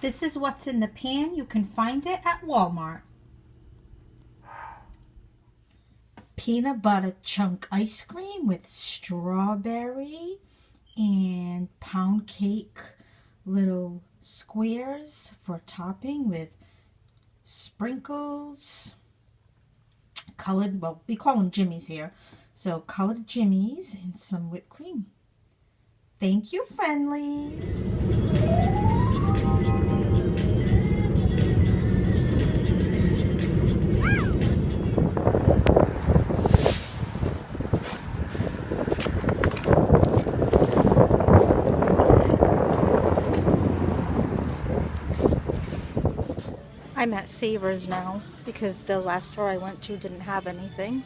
This is what's in the pan. You can find it at Walmart. Peanut butter chunk ice cream with strawberry and pound cake little squares for topping with sprinkles. Colored, well, we call them jimmies here. So colored jimmies and some whipped cream. Thank you, friendlies. I'm at Savers now because the last store I went to didn't have anything.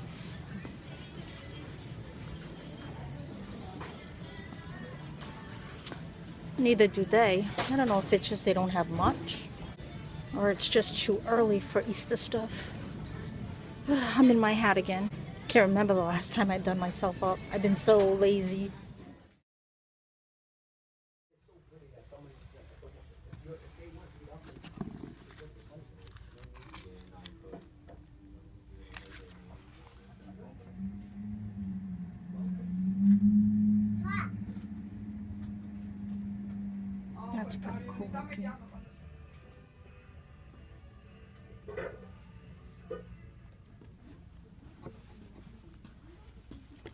Neither do they. I don't know if it's just they don't have much or it's just too early for Easter stuff. I'm in my hat again. Can't remember the last time I'd done myself up. I've been so lazy. That's pretty cool looking.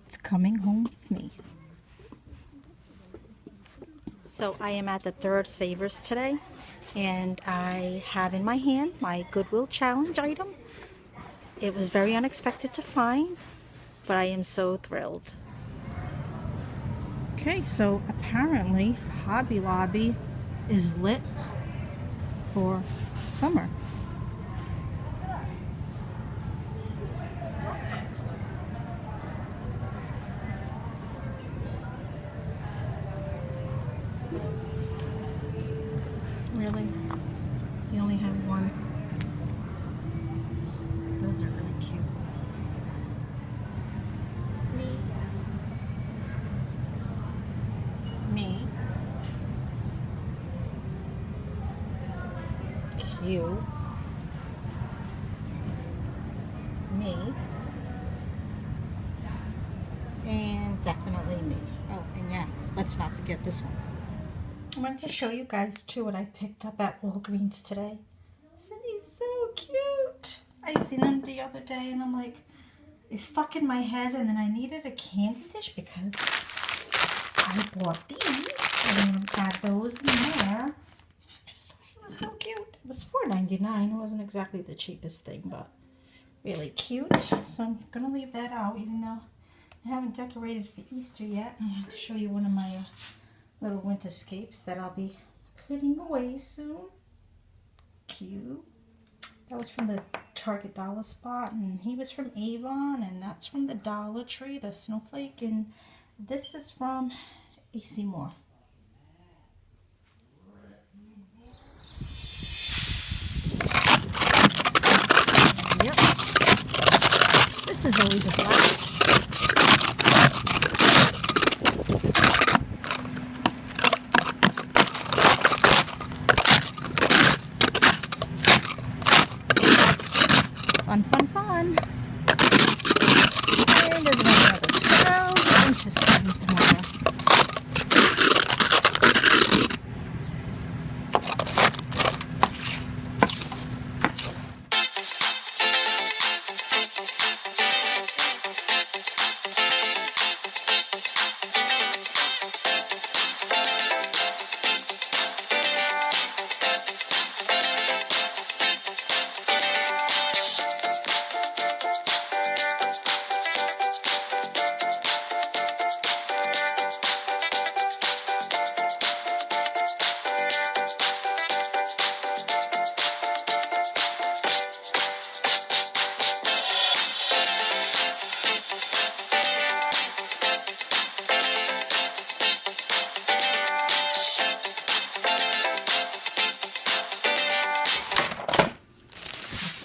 It's coming home with me. So I am at the third Savers today, and I have in my hand my Goodwill Challenge item. It was very unexpected to find, but I am so thrilled. Okay, so apparently Hobby Lobby is lit for summer. Really? They only have one. Those are really cute. Me. Cute. Me. And definitely me. Oh, and yeah, let's not forget this one. I wanted to show you guys too what I picked up at Walgreens today. Isn't he so cute? I seen him the other day and I'm like, it's stuck in my head, and then I needed a candy dish because I bought these and got those in there. And I just thought he was so cute. It was $4.99. It wasn't exactly the cheapest thing, but really cute. So I'm gonna leave that out, even though I haven't decorated for Easter yet. I'm going to show you one of my little winterscapes that I'll be putting away soon. Cute. That was from the Target Dollar Spot, and he was from Avon, and that's from the Dollar Tree, the snowflake, and this is from AC Moore. Yep. This is always a blast. Fun, fun, fun. And there's another trail. It's just coming tomorrow.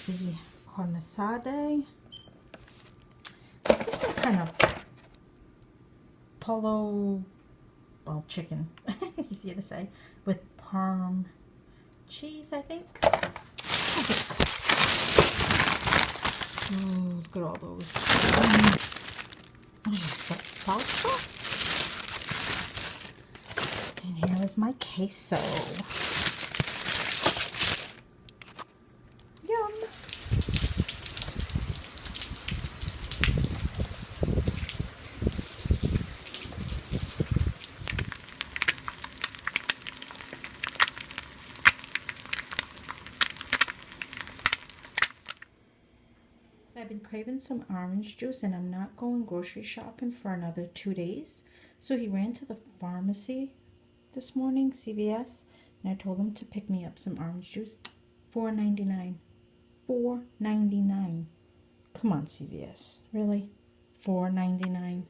The carne asada. This is some kind of polo, well, chicken, easier to say, with parm cheese, I think. Look at all those. What is that, salsa? And here is my queso. Yum. I've been craving some orange juice and I'm not going grocery shopping for another 2 days. So he ran to the pharmacy this morning, CVS, and I told him to pick me up some orange juice. $4.99. $4.99. Come on, CVS. Really? $4.99.